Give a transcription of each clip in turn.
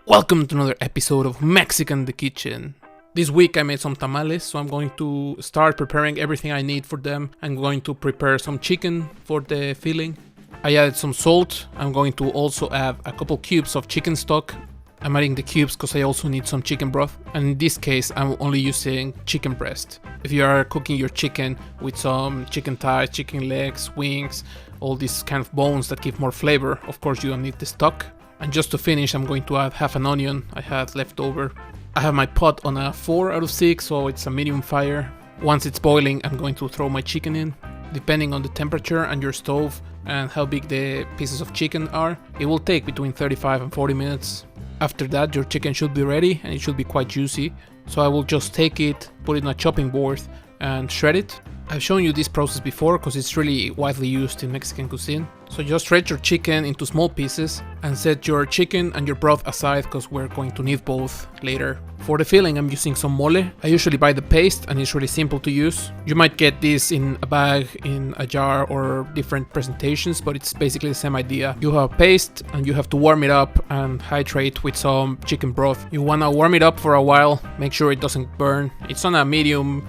Welcome to another episode of Mexican in the Kitchen. This week I made some tamales, so I'm going to start preparing everything I need for them. I'm going to prepare some chicken for the filling. I added some salt. I'm going to also add a couple cubes of chicken stock. I'm adding the cubes because I also need some chicken broth, and in this case I'm only using chicken breast. If you are cooking your chicken with some chicken thighs, chicken legs, wings, all these kind of bones that give more flavor, of course you don't need the stock. And just to finish, I'm going to add half an onion I had left over. I have my pot on a 4 out of 6, so it's a medium fire. Once it's boiling, I'm going to throw my chicken in. Depending on the temperature and your stove and how big the pieces of chicken are, it will take between 35 and 40 minutes. After that, your chicken should be ready and it should be quite juicy. So I will just take it, put it on a chopping board and shred it. I've shown you this process before because it's really widely used in Mexican cuisine. So just shred your chicken into small pieces and set your chicken and your broth aside because we're going to need both later. For the filling, I'm using some mole. I usually buy the paste and it's really simple to use. You might get this in a bag, in a jar, or different presentations, but it's basically the same idea. You have paste and you have to warm it up and hydrate with some chicken broth. You want to warm it up for a while, make sure it doesn't burn. It's on a medium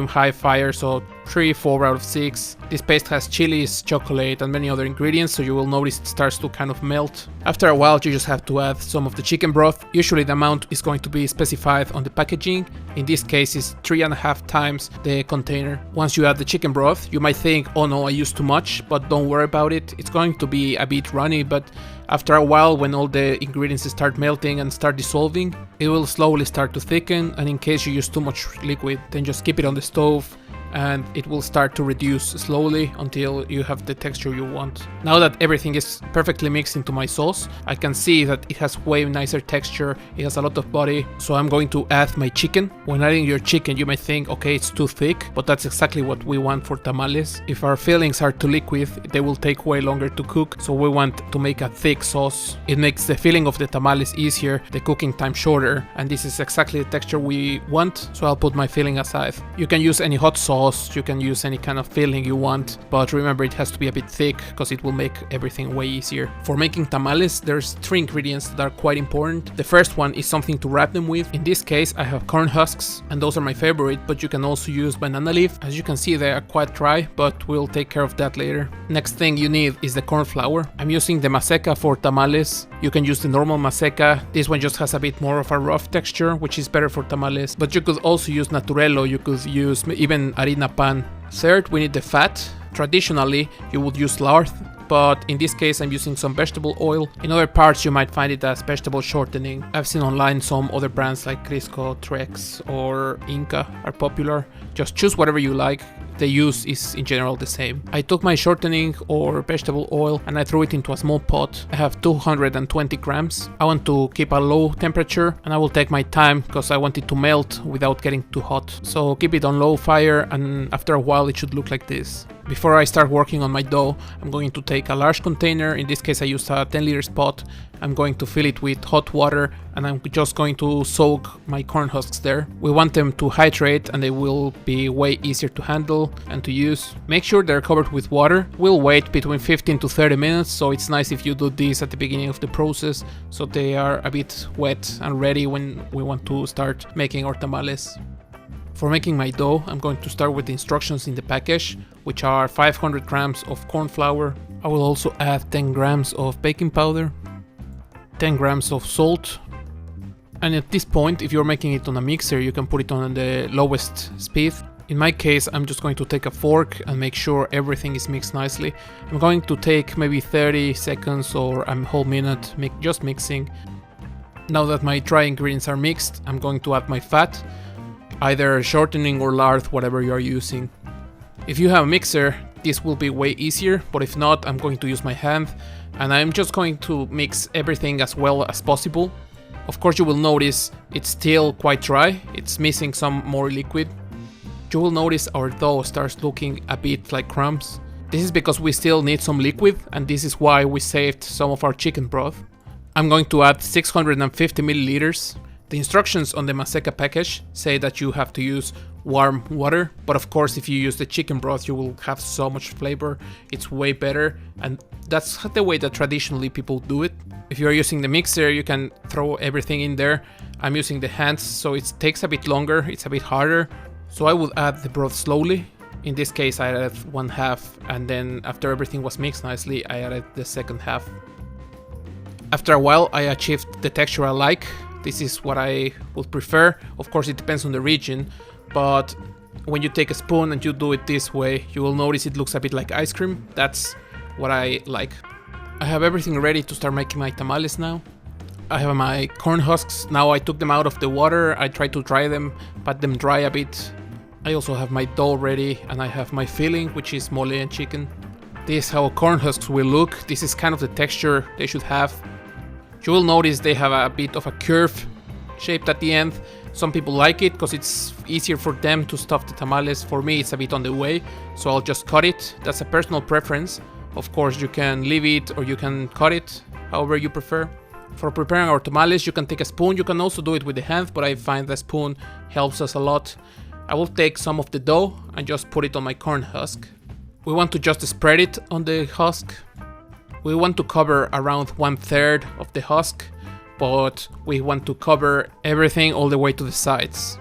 high fire, so 3-4 out of 6. This paste has chilies, chocolate and many other ingredients, so you will notice it starts to kind of melt. After a while you just have to add some of the chicken broth. Usually the amount is going to be specified on the packaging. In this case it's 3.5 times the container. Once you add the chicken broth, you might think, oh no, I used too much, but don't worry about it. It's going to be a bit runny, but after a while, when all the ingredients start melting and start dissolving, it will slowly start to thicken, and in case you use too much liquid, then just keep it on the stove and it will start to reduce slowly until you have the texture you want. Now that everything is perfectly mixed into my sauce, I can see that it has way nicer texture, it has a lot of body, so I'm going to add my chicken. When adding your chicken, you might think, okay, it's too thick, but that's exactly what we want for tamales. If our fillings are too liquid, they will take way longer to cook, so we want to make a thick sauce. It makes the filling of the tamales easier, the cooking time shorter, and this is exactly the texture we want, so I'll put my filling aside. You can use any hot sauce, you can use any kind of filling you want, but remember it has to be a bit thick because it will make everything way easier. For making tamales, there's 3 ingredients that are quite important. The first one is something to wrap them with. In this case I have corn husks, and those are my favorite, but you can also use banana leaf. As you can see, they are quite dry, but we'll take care of that later. Next thing you need is the corn flour. I'm using the maseca for tamales. You can use the normal maseca. This one just has a bit more of a rough texture, which is better for tamales, but you could also use naturello, you could use even harina pan. Third, we need the fat. Traditionally you would use lard, but in this case I'm using some vegetable oil. In other parts you might find it as vegetable shortening. I've seen online some other brands like Crisco, Trex or Inca are popular. Just choose whatever you like. The use is in general the same. I took my shortening or vegetable oil and I threw it into a small pot. I have 220 grams. I want to keep a low temperature and I will take my time because I want it to melt without getting too hot. So keep it on low fire, and after a while it should look like this. Before I start working on my dough, I'm going to take a large container. In this case I used a 10 liters pot. I'm going to fill it with hot water and I'm just going to soak my corn husks there. We want them to hydrate and they will be way easier to handle and to use. Make sure they're covered with water. We'll wait between 15 to 30 minutes, so it's nice if you do this at the beginning of the process so they are a bit wet and ready when we want to start making our tamales. For making my dough, I'm going to start with the instructions in the package, which are 500 grams of corn flour. I will also add 10 grams of baking powder, 10 grams of salt, and at this point, if you're making it on a mixer, you can put it on the lowest speed. In my case, I'm just going to take a fork and make sure everything is mixed nicely. I'm going to take maybe 30 seconds or a whole minute just mixing. Now that my dry ingredients are mixed, I'm going to add my fat, either shortening or lard, whatever you are using. If you have a mixer, this will be way easier, but if not, I'm going to use my hand and I'm just going to mix everything as well as possible. Of course you will notice it's still quite dry, it's missing some more liquid. You will notice our dough starts looking a bit like crumbs. This is because we still need some liquid, and this is why we saved some of our chicken broth. I'm going to add 650 milliliters. The instructions on the maseca package say that you have to use warm water, but of course if you use the chicken broth you will have so much flavor, it's way better, and That's the way that traditionally people do it. If you're using the mixer, you can throw everything in there. I'm using the hands, so it takes a bit longer, it's a bit harder. So I would add the broth slowly. In this case, I added 1/2, and then after everything was mixed nicely, I added the second half. After a while, I achieved the texture I like. This is what I would prefer. Of course, it depends on the region, but when you take a spoon and you do it this way, you will notice it looks a bit like ice cream. That's what I like. I have everything ready to start making my tamales now. I have my corn husks. Now I took them out of the water. I tried to dry them, pat them dry a bit. I also have my dough ready, and I have my filling, which is mole and chicken. This is how corn husks will look. This is kind of the texture they should have. You will notice they have a bit of a curve shaped at the end. Some people like it because it's easier for them to stuff the tamales. For me, it's a bit on the way, so I'll just cut it. That's a personal preference. Of course, you can leave it or you can cut it, however you prefer. For preparing our tamales, you can take a spoon. You can also do it with the hand, but I find the spoon helps us a lot. I will take some of the dough and just put it on my corn husk. We want to just spread it on the husk. We want to cover around 1/3 of the husk, but we want to cover everything all the way to the sides.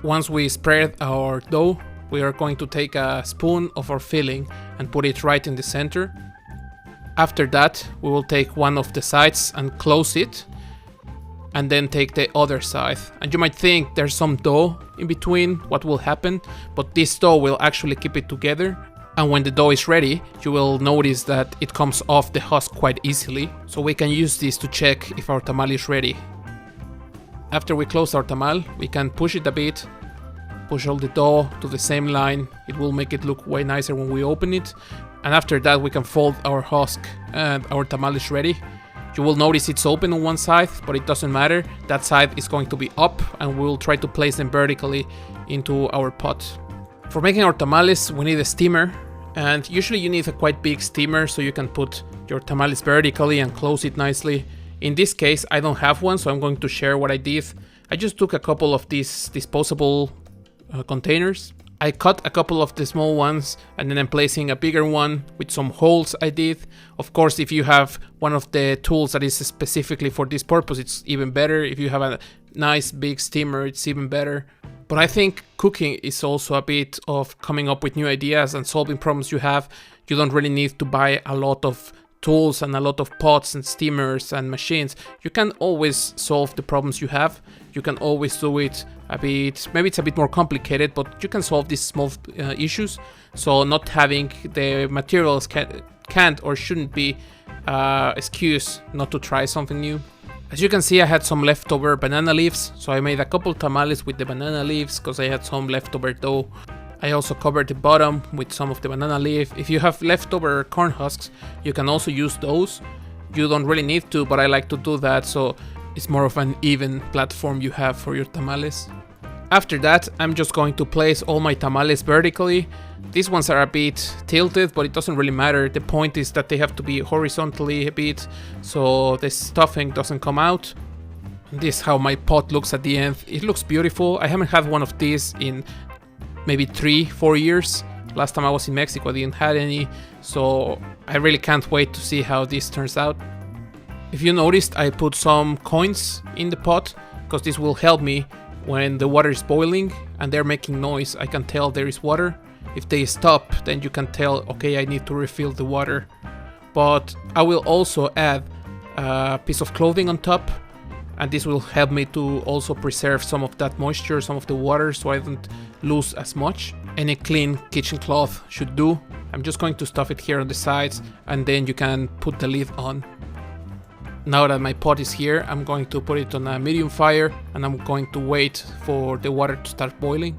Once we spread our dough, we are going to take a spoon of our filling and put it right in the center. After that, we will take one of the sides and close it, and then take the other side. And you might think there's some dough in between, what will happen? But this dough will actually keep it together. And when the dough is ready, you will notice that it comes off the husk quite easily. So we can use this to check if our tamal is ready. After we close our tamal, we can push it a bit, push all the dough to the same line. It will make it look way nicer when we open it. And after that, we can fold our husk and our tamal is ready. You will notice it's open on one side, but it doesn't matter. That side is going to be up, and we'll try to place them vertically into our pot. For making our tamales, we need a steamer, and usually you need a quite big steamer so you can put your tamales vertically and close it nicely. In this case, I don't have one, so I'm going to share what I did. I just took a couple of these disposable containers. I cut a couple of the small ones, and then I'm placing a bigger one with some holes I did. Of course, if you have one of the tools that is specifically for this purpose, it's even better. If you have a nice big steamer, it's even better. But I think cooking is also a bit of coming up with new ideas and solving problems you have. You don't really need to buy a lot of tools and a lot of pots and steamers and machines. You can always solve the problems you have. You can always do it a bit, maybe it's a bit more complicated, but you can solve these small issues. So not having the materials can't or shouldn't be excuse not to try something new. As you can see, I had some leftover banana leaves, so I made a couple tamales with the banana leaves because I had some leftover dough. I also covered the bottom with some of the banana leaf. If you have leftover corn husks, you can also use those. You don't really need to, but I like to do that, so it's more of an even platform you have for your tamales. After that, I'm just going to place all my tamales vertically. These ones are a bit tilted, but it doesn't really matter. The point is that they have to be horizontally a bit, so the stuffing doesn't come out. This is how my pot looks at the end. It looks beautiful. I haven't had one of these in maybe 3-4 years. Last time I was in Mexico, I didn't have any, so I really can't wait to see how this turns out. If you noticed, I put some coins in the pot, because this will help me when the water is boiling and they're making noise. I can tell there is water. If they stop, then you can tell, okay, I need to refill the water. But I will also add a piece of clothing on top, and this will help me to also preserve some of that moisture, some of the water, so I don't lose as much. Any clean kitchen cloth should do. I'm just going to stuff it here on the sides, and then you can put the lid on. Now that my pot is here, I'm going to put it on a medium fire, and I'm going to wait for the water to start boiling.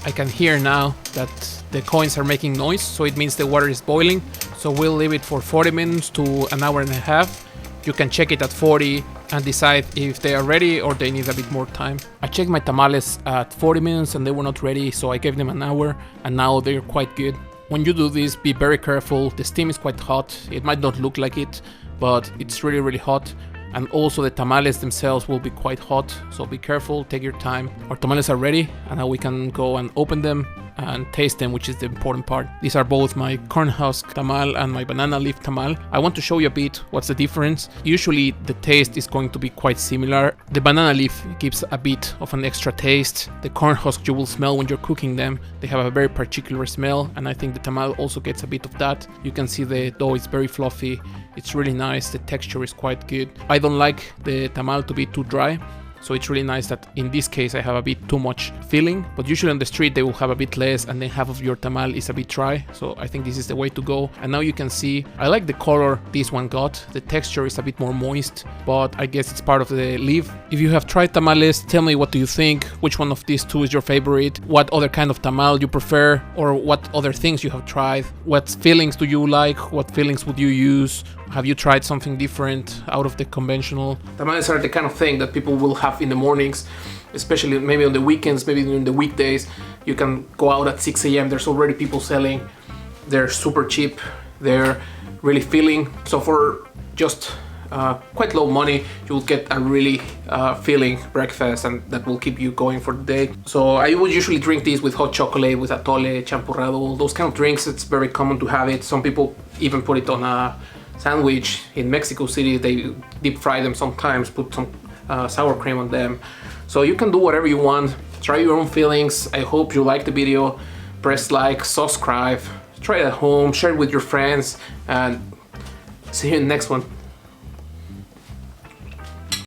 I can hear now that the coins are making noise, so it means the water is boiling. So we'll leave it for 40 minutes to an hour and a half. You can check it at 40 and decide if they are ready or they need a bit more time. I checked my tamales at 40 minutes and they were not ready, so I gave them an hour, and now they're quite good. When you do this, be very careful. The steam is quite hot. It might not look like it, but it's really, really hot. And also the tamales themselves will be quite hot, so be careful, take your time. Our tamales are ready, and now we can go and open them. and taste them, which is the important part. These are both my corn husk tamal and my banana leaf tamal. I want to show you a bit what's the difference. Usually the taste is going to be quite similar. The banana leaf gives a bit of an extra taste. The corn husk you will smell when you're cooking them. They have a very particular smell, and I think the tamal also gets a bit of that. You can see the dough is very fluffy. It's really nice. The texture is quite good. I don't like the tamal to be too dry, so it's really nice that in this case I have a bit too much filling, but usually on the street they will have a bit less, and then half of your tamal is a bit dry. So I think this is the way to go. And now you can see, I like the color this one got. The texture is a bit more moist, but I guess it's part of the leaf. If you have tried tamales, tell me what do you think, which one of these two is your favorite, what other kind of tamal you prefer, or what other things you have tried, what fillings do you like, what fillings would you use. Have you tried something different out of the conventional? Tamales are the kind of thing that people will have in the mornings, especially maybe on the weekends, maybe during the weekdays. You can go out at 6 a.m. There's already people selling. They're super cheap. They're really filling. So for just quite low money, you'll get a really filling breakfast, and that will keep you going for the day. So I would usually drink these with hot chocolate, with atole, champurrado, those kind of drinks. It's very common to have it. Some people even put it on a sandwich. In Mexico City they deep fry them sometimes, put some sour cream on them. So you can do whatever you want, try your own fillings. I hope you like the video. Press like, subscribe, try it at home, share it with your friends, and see you in the next one.